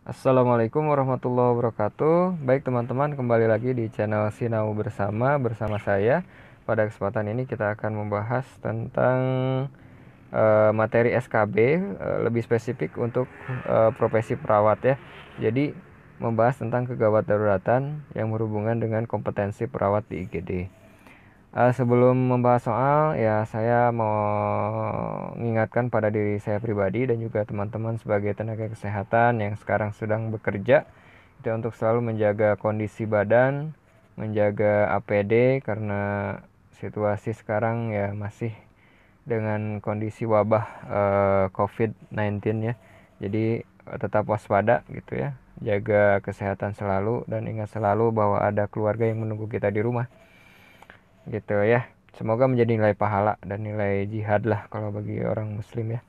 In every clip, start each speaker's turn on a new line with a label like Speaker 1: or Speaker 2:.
Speaker 1: Assalamualaikum warahmatullahi wabarakatuh. Baik teman-teman, kembali lagi di channel Sinau bersama saya. Pada kesempatan ini kita akan membahas tentang materi SKB, lebih spesifik untuk profesi perawat ya. Jadi membahas tentang kegawat daruratan yang berhubungan dengan kompetensi perawat di IGD. Sebelum membahas soal, ya saya mau mengingatkan pada diri saya pribadi dan juga teman-teman sebagai tenaga kesehatan yang sekarang sedang bekerja, itu untuk selalu menjaga kondisi badan, menjaga APD karena situasi sekarang ya masih dengan kondisi wabah COVID-19 ya. Jadi tetap waspada gitu ya, jaga kesehatan selalu dan ingat selalu bahwa ada keluarga yang menunggu kita di rumah gitu ya. Semoga menjadi nilai pahala dan nilai jihad lah kalau bagi orang muslim ya.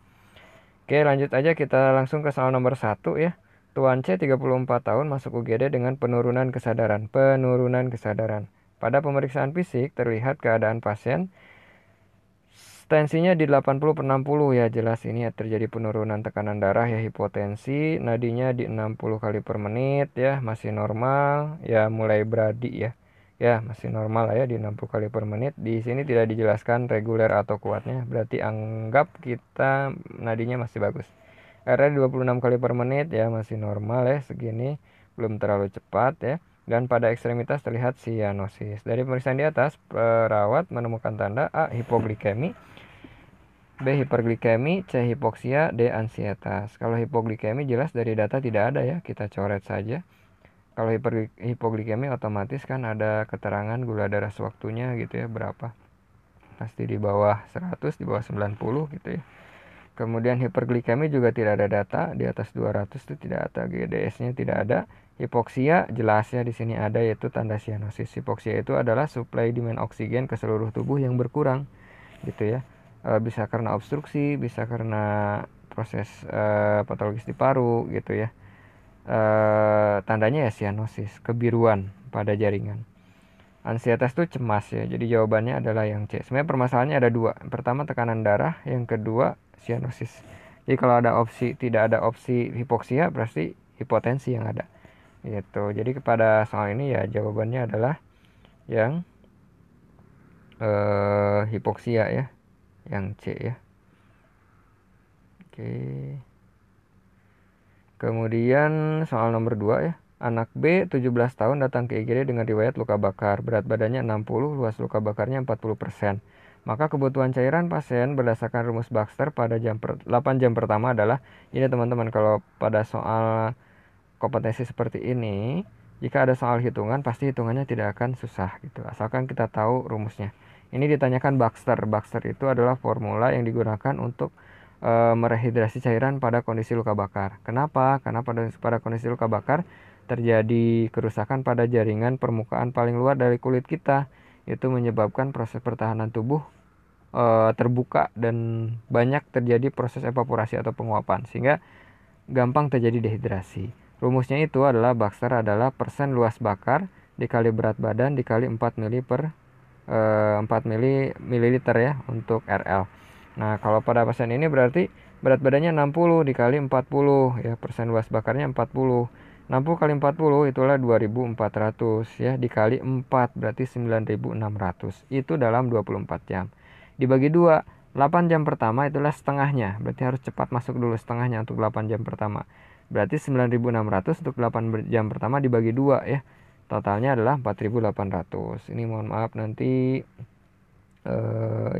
Speaker 1: Oke, lanjut aja, kita langsung ke soal nomor 1 ya. Tuan C 34 tahun masuk UGD dengan penurunan kesadaran. Pada pemeriksaan fisik terlihat keadaan pasien tensinya di 80/60 ya, jelas ini terjadi penurunan tekanan darah ya, hipotensi, nadinya di 60 kali per menit ya, masih normal ya, mulai beradi ya. Ya, masih normal lah ya di 60 kali per menit. Di sini tidak dijelaskan reguler atau kuatnya, berarti anggap kita nadinya masih bagus. R-nya 26 kali per menit ya, masih normal ya segini, belum terlalu cepat ya. Dan pada ekstremitas terlihat sianosis. Dari pemeriksaan di atas, perawat menemukan tanda A. Hipoglikemi, B. Hiperglikemi, C. Hipoksia, D. Ansietas. Kalau hipoglikemi jelas dari data tidak ada ya, kita coret saja. Kalau hipoglikemi otomatis kan ada keterangan gula darah sewaktunya gitu ya, berapa. Pasti di bawah 100, di bawah 90 gitu ya. Kemudian hiperglikemi juga tidak ada data, di atas 200 itu tidak ada, GDS-nya tidak ada. Hipoksia jelasnya di sini ada, yaitu tanda sianosis. Hipoksia itu adalah suplai demand oksigen ke seluruh tubuh yang berkurang gitu ya. Bisa karena obstruksi, bisa karena proses patologis di paru gitu ya. Tandanya ya sianosis, kebiruan pada jaringan. Ansietas itu cemas ya, jadi jawabannya adalah yang C. Sebenarnya permasalahannya ada dua. Yang pertama tekanan darah, yang kedua sianosis. Jadi kalau tidak ada opsi hipoksia, berarti hipotensi yang ada gitu. Jadi kepada soal ini ya jawabannya adalah yang hipoksia ya, yang C ya. Oke. Kemudian soal nomor 2 ya. Anak B 17 tahun datang ke IGD dengan riwayat luka bakar. Berat badannya 60, luas luka bakarnya 40%. Maka kebutuhan cairan pasien berdasarkan rumus Baxter pada 8 jam pertama adalah ini teman-teman, kalau pada soal kompetensi seperti ini, jika ada soal hitungan pasti hitungannya tidak akan susah gitu. Asalkan kita tahu rumusnya. Ini ditanyakan Baxter. Baxter itu adalah formula yang digunakan untuk merehidrasi cairan pada kondisi luka bakar. Kenapa? Karena pada kondisi luka bakar terjadi kerusakan pada jaringan permukaan paling luar dari kulit kita. Itu menyebabkan proses pertahanan tubuh terbuka dan banyak terjadi proses evaporasi atau penguapan, sehingga gampang terjadi dehidrasi. Rumusnya itu adalah Baxter adalah persen luas bakar dikali berat badan dikali 4 mili per 4 mililiter ya untuk RL. Nah, kalau pada pasien ini berarti berat badannya 60 dikali 40 ya, persen luas bakarnya 40. 60 kali 40 itulah 2400 ya, dikali 4 berarti 9600. Itu dalam 24 jam. Dibagi 2, 8 jam pertama itulah setengahnya. Berarti harus cepat masuk dulu setengahnya untuk 8 jam pertama. Berarti 9600 untuk 8 jam pertama dibagi 2 ya. Totalnya adalah 4800. Ini mohon maaf nanti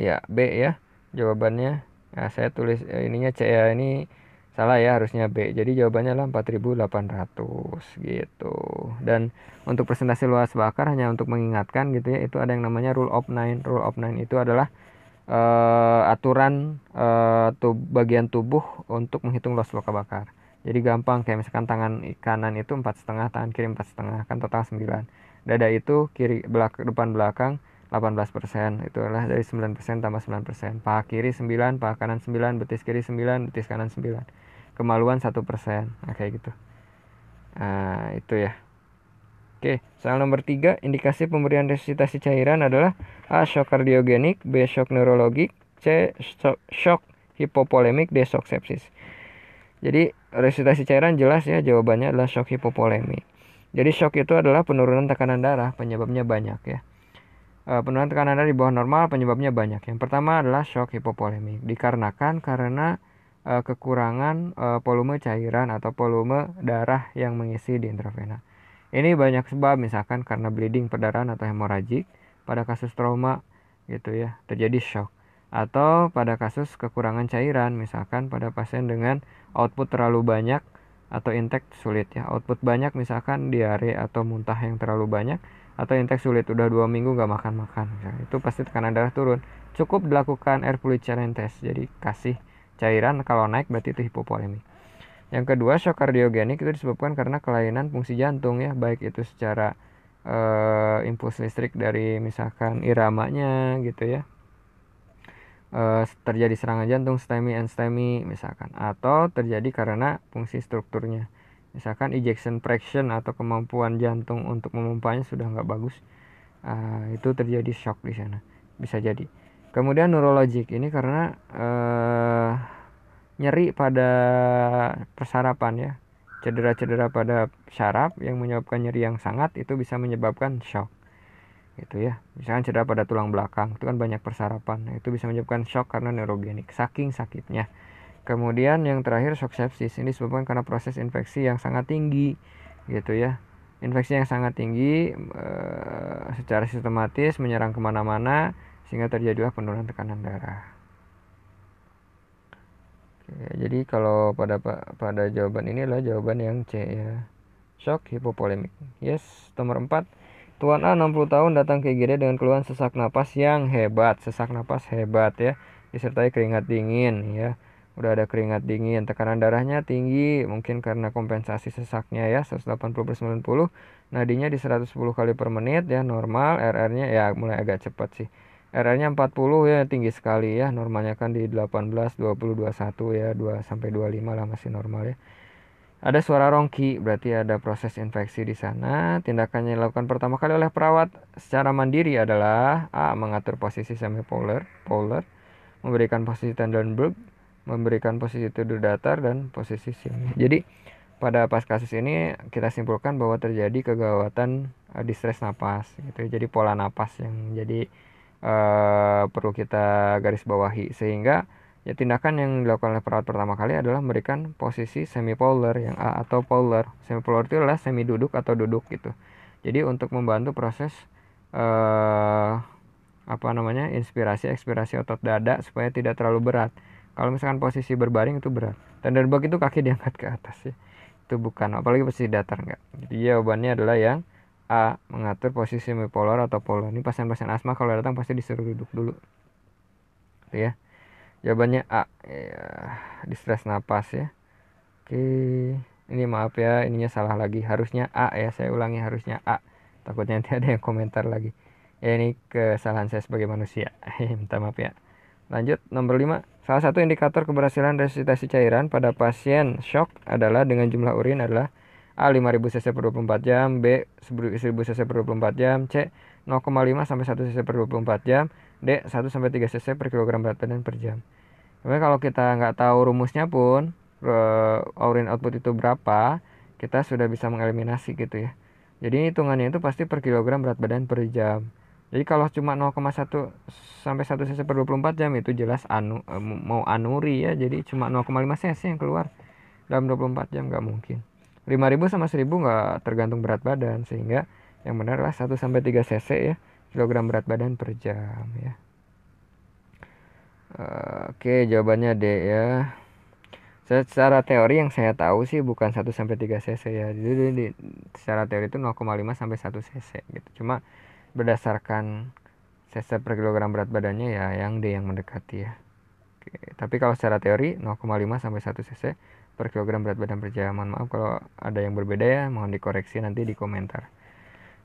Speaker 1: ya B ya jawabannya. Nah, saya tulis ininya C ya, ini salah ya, harusnya B. Jadi jawabannya adalah 4800 gitu. Dan untuk presentasi luas bakar hanya untuk mengingatkan gitu ya, itu ada yang namanya rule of nine. Rule of nine itu adalah aturan bagian tubuh untuk menghitung luas luka bakar. Jadi gampang, kayak misalkan tangan kanan itu 4,5, tangan kiri 4,5, kan total 9. Dada itu depan belakang 18%, itu adalah dari 9% tambah 9%. Paha kiri 9, paha kanan 9, betis kiri 9, betis kanan 9. Kemaluan 1%. Nah, kayak gitu. Nah, itu ya. Oke, soal nomor 3, indikasi pemberian resusitasi cairan adalah A. Shock kardiogenik, B. Shock neurologik, C. Shock hipopolemik, D. Shock sepsis. Jadi resusitasi cairan jelas ya, jawabannya adalah shock hipovolemik. Jadi shock itu adalah penurunan tekanan darah, penyebabnya banyak ya. Penurunan tekanan darah di bawah normal penyebabnya banyak. Yang pertama adalah shock hipovolemik, dikarenakan karena kekurangan volume cairan atau volume darah yang mengisi di intravena. Ini banyak sebab, misalkan karena bleeding, perdarahan atau hemoragik, pada kasus trauma gitu ya, terjadi shock. Atau pada kasus kekurangan cairan, misalkan pada pasien dengan output terlalu banyak atau intake sulit ya. Output banyak misalkan diare atau muntah yang terlalu banyak, atau intake sulit, udah 2 minggu gak makan-makan, itu pasti tekanan darah turun. Cukup dilakukan air fluid challenge test, jadi kasih cairan, kalau naik berarti itu hipovolemik. Yang kedua, shock kardiogenik itu disebabkan karena kelainan fungsi jantung ya, baik itu secara impuls listrik dari misalkan iramanya gitu ya, terjadi serangan jantung STEMI and STEMI misalkan, atau terjadi karena fungsi strukturnya, misalkan ejection fraction atau kemampuan jantung untuk memompanya sudah nggak bagus, itu terjadi shock di sana, bisa jadi. Kemudian neurologik ini karena nyeri pada persarapan ya, cedera-cedera pada syaraf yang menyebabkan nyeri yang sangat, itu bisa menyebabkan shock gitu ya. Misalkan cedera pada tulang belakang, itu kan banyak persarapan, itu bisa menyebabkan shock karena neurogenik, saking sakitnya. Kemudian yang terakhir, shock sepsis, ini disebabkan karena proses infeksi yang sangat tinggi gitu ya. Infeksi yang sangat tinggi secara sistematis menyerang kemana-mana, sehingga terjadilah penurunan tekanan darah. Oke, jadi kalau pada jawaban ini adalah jawaban yang C ya, shock hipovolemik. Yes, nomor 4. Tuan A 60 tahun datang ke IGD dengan keluhan sesak napas yang hebat, sesak napas hebat ya, disertai keringat dingin ya. Udah ada keringat dingin, tekanan darahnya tinggi, mungkin karena kompensasi sesaknya ya, 180/90, nadinya di 110 kali per menit ya, normal. RR-nya ya mulai agak cepat sih. RR-nya 40 ya, tinggi sekali ya, normalnya kan di 18, 20, 21 ya, 2 sampai 25 lah masih normal ya. Ada suara rongki, berarti ada proses infeksi di sana. Tindakan yang dilakukan pertama kali oleh perawat secara mandiri adalah A. Mengatur posisi semipolar, memberikan posisi Trendelenburg, memberikan posisi tidur datar, dan posisi sini. Jadi pada pas kasus ini kita simpulkan bahwa terjadi kegawatan distress napas gitu. Jadi pola napas yang jadi perlu kita garis bawahi, sehingga ya tindakan yang dilakukan oleh perawat pertama kali adalah memberikan posisi semipolar yang A atau polar. Semipolar itu adalah semi duduk atau duduk gitu. Jadi untuk membantu proses inspirasi ekspirasi otot dada supaya tidak terlalu berat. Kalau misalkan posisi berbaring itu berat. Trendelenburg itu kaki diangkat ke atas ya. Itu bukan, apalagi posisi datar enggak. Jadi jawabannya adalah yang A, mengatur posisi semipolar atau polar. Ini pasien-pasien asma kalau datang pasti disuruh duduk dulu. Gitu ya. Jawabannya A ya, distress napas ya. Oke, ini maaf ya, ininya salah lagi, harusnya A ya, saya ulangi, harusnya A, takutnya nanti ada yang komentar lagi ya, ini kesalahan saya sebagai manusia. Minta maaf ya. Lanjut, nomor 5. Salah satu indikator keberhasilan resusitasi cairan pada pasien shock adalah dengan jumlah urin adalah A. 5000 cc per 24 jam, B. 1000 cc per 24 jam, C. 0,5 sampai 1 cc per 24 jam, D. 1 sampai 3 cc per kilogram berat badan per jam. Sebenarnya kalau kita nggak tahu rumusnya pun, urin output itu berapa, kita sudah bisa mengeliminasi gitu ya. Jadi hitungannya itu pasti per kilogram berat badan per jam. Jadi kalau cuma 0,1 sampai 1 cc per 24 jam itu jelas mau anuri ya. Jadi cuma 0,5 cc yang keluar dalam 24 jam, nggak mungkin. 5000 sama 1000 nggak tergantung berat badan, sehingga yang benar adalah 1 sampai 3 cc ya, kilogram berat badan per jam ya. Oke, jawabannya D ya. Secara teori yang saya tahu sih bukan 1 sampai 3 cc ya. Jadi secara teori itu 0,5 sampai 1 cc gitu. Cuma berdasarkan cc per kilogram berat badannya ya yang D yang mendekati ya. Oke, tapi kalau secara teori 0,5 sampai 1 cc per kilogram berat badan per jam. Mohon maaf kalau ada yang berbeda ya, mohon dikoreksi nanti di komentar.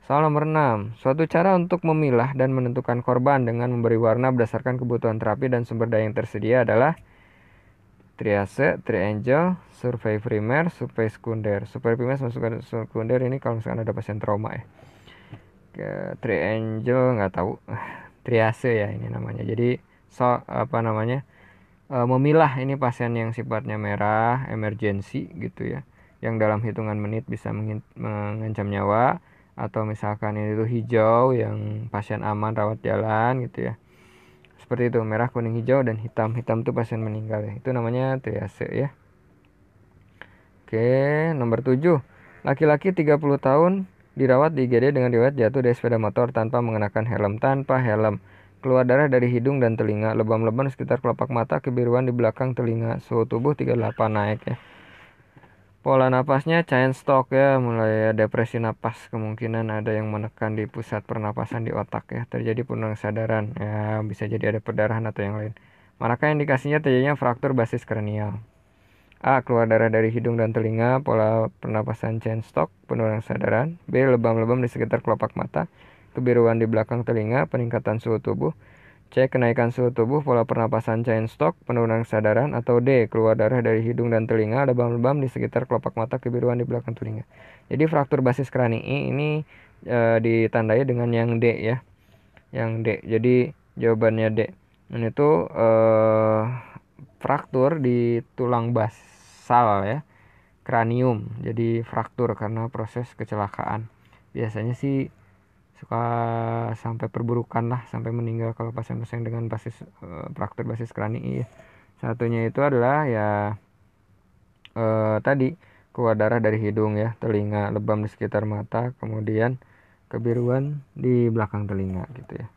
Speaker 1: Soal nomor 6. Suatu cara untuk memilah dan menentukan korban dengan memberi warna berdasarkan kebutuhan terapi dan sumber daya yang tersedia adalah triase, triangle, survei primer, survei sekunder. Survei primer sama sekunder ini kalau misalkan ada pasien trauma ya. Triangle nggak tahu. Triase ya ini namanya. Jadi memilah ini pasien yang sifatnya merah, emergency gitu ya, yang dalam hitungan menit bisa mengancam nyawa, atau misalkan ini tuh hijau yang pasien aman rawat jalan gitu ya. Seperti itu, merah, kuning, hijau, dan hitam. Hitam tuh pasien meninggal ya. Itu namanya triase ya. Oke, nomor 7. Laki-laki 30 tahun dirawat di IGD dengan riwayat jatuh dari sepeda motor tanpa mengenakan helm. Tanpa helm. Keluar darah dari hidung dan telinga. Lebam-lebam sekitar kelopak mata. Kebiruan di belakang telinga. Suhu tubuh 38 naik ya. Pola napasnya chain stroke ya. Mulai depresi napas. Kemungkinan ada yang menekan di pusat pernapasan di otak ya. Terjadi penurunan kesadaran. Ya, bisa jadi ada perdarahan atau yang lain. Manakah indikasinya terjadinya fraktur basis kranial? A. Keluar darah dari hidung dan telinga, pola pernapasan chain stroke, penurunan kesadaran. B. Lebam-lebam di sekitar kelopak mata, kebiruan di belakang telinga, peningkatan suhu tubuh. C. Kenaikan suhu tubuh, pola pernapasan chain stroke, penurunan kesadaran. Atau D. Keluar darah dari hidung dan telinga, lebam-lebam di sekitar kelopak mata, kebiruan di belakang telinga. Jadi fraktur basis kranii ini ditandai dengan yang D ya. Yang D. Jadi jawabannya D. Ini tuh fraktur di tulang basal ya, kranium. Jadi fraktur karena proses kecelakaan. Biasanya sih suka sampai perburukan lah, sampai meninggal kalau pasien-pasien dengan basis fraktur basis kranii ya. Satunya itu adalah ya tadi keluar darah dari hidung ya, telinga, lebam di sekitar mata, kemudian kebiruan di belakang telinga gitu ya.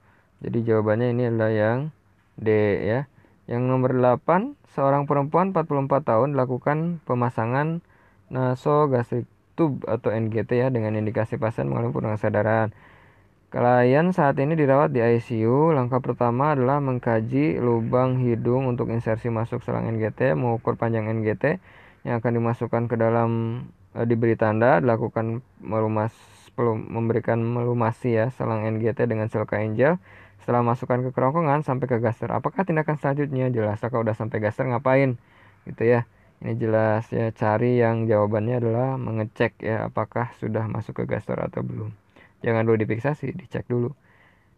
Speaker 1: Jadi jawabannya ini adalah yang D ya. Yang nomor 8, seorang perempuan 44 tahun lakukan pemasangan nasogastric tube atau NGT ya dengan indikasi pasien mengalami penurunan kesadaran. Klien saat ini dirawat di ICU. Langkah pertama adalah mengkaji lubang hidung untuk insersi masuk selang NGT, mengukur panjang NGT yang akan dimasukkan ke dalam, diberi tanda, dilakukan memberikan melumasi ya selang NGT dengan silika angel. Setelah masukkan ke kerongkongan sampai ke gaster. Apakah tindakan selanjutnya? Jelas. Kalau udah sampai gaster ngapain? Gitu ya. Ini jelas ya, cari yang jawabannya adalah mengecek ya apakah sudah masuk ke gaster atau belum. Jangan dulu difiksasi, dicek dulu.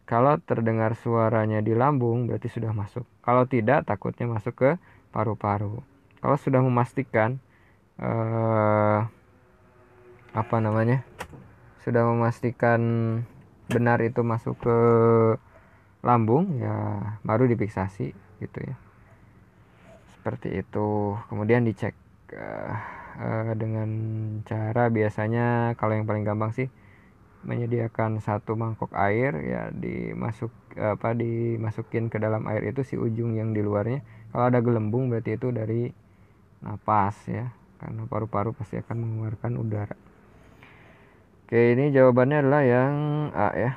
Speaker 1: Kalau terdengar suaranya di lambung berarti sudah masuk. Kalau tidak, takutnya masuk ke paru-paru. Kalau sudah memastikan apa namanya? Sudah memastikan benar itu masuk ke lambung ya baru difiksasi gitu ya. Seperti itu. Kemudian dicek dengan cara biasanya kalau yang paling gampang sih menyediakan satu mangkok air ya, dimasukin ke dalam air itu si ujung yang di luarnya. Kalau ada gelembung berarti itu dari napas ya, karena paru-paru pasti akan mengeluarkan udara. Oke, ini jawabannya adalah yang A ya.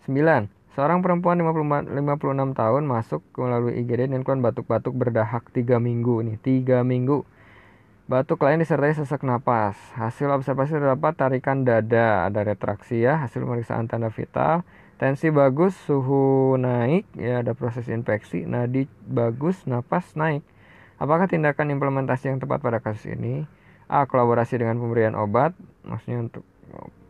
Speaker 1: 9. Seorang perempuan 56 tahun masuk melalui IGD dengan keluhan batuk-batuk berdahak 3 minggu nih, 3 minggu. Batuk lain disertai sesak napas. Hasil observasi terdapat tarikan dada, ada retraksi ya, hasil pemeriksaan tanda vital. Tensi bagus, suhu naik, ya ada proses infeksi, nadi bagus, napas naik. Apakah tindakan implementasi yang tepat pada kasus ini? A. Kolaborasi dengan pemberian obat. Maksudnya untuk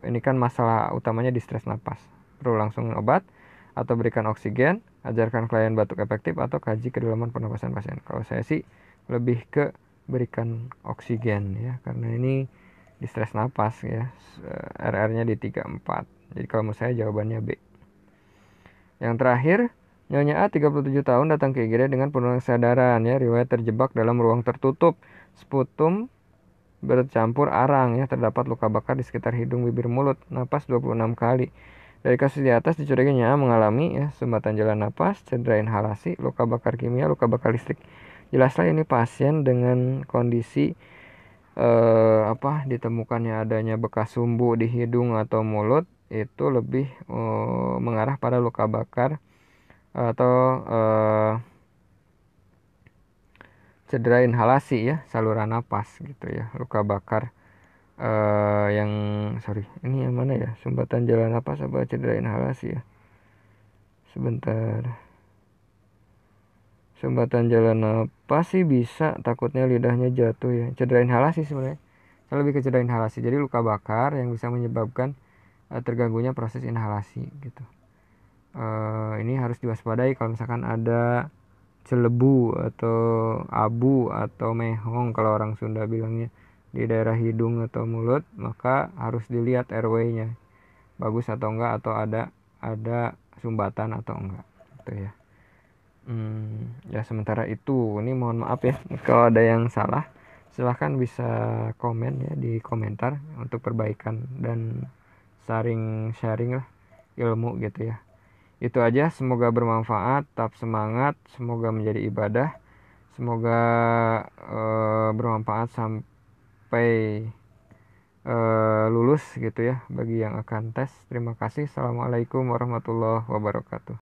Speaker 1: ini kan masalah utamanya di stres napas. Perlu langsung obat atau berikan oksigen, ajarkan klien batuk efektif atau kaji kedalaman pernapasan pasien. Kalau saya sih lebih ke berikan oksigen ya, karena ini di stres napas ya, RR-nya di 34. Jadi kalau menurut saya jawabannya B. Yang terakhir, Nyonya A 37 tahun datang ke IGD dengan penurunan kesadaran ya, riwayat terjebak dalam ruang tertutup, sputum bercampur arang ya, terdapat luka bakar di sekitar hidung, bibir, mulut, napas 26 kali. Dari kasus di atas dicurigainya mengalami ya sumbatan jalan napas, cedera inhalasi, luka bakar kimia, luka bakar listrik. Jelaslah ini pasien dengan kondisi ditemukannya adanya bekas sumbu di hidung atau mulut itu lebih mengarah pada luka bakar atau cedera inhalasi ya, saluran napas gitu ya, luka bakar ini yang mana ya, sumbatan jalan napas apa cedera inhalasi ya, sebentar. Sumbatan jalan napas sih bisa, takutnya lidahnya jatuh ya, cedera inhalasi sebenarnya. Saya lebih ke cedera inhalasi, jadi luka bakar yang bisa menyebabkan terganggunya proses inhalasi gitu. Ini harus diwaspadai kalau misalkan ada celebu atau abu atau mehong kalau orang Sunda bilangnya di daerah hidung atau mulut, maka harus dilihat RW-nya bagus atau enggak, atau ada sumbatan atau enggak gitu ya. Ya sementara itu ini mohon maaf ya kalau ada yang salah, silahkan bisa komen ya di komentar untuk perbaikan dan sharing lah ilmu gitu ya. Itu aja, semoga bermanfaat, tetap semangat, semoga menjadi ibadah, semoga bermanfaat sampai lulus gitu ya bagi yang akan tes. Terima kasih. Assalamualaikum warahmatullahi wabarakatuh.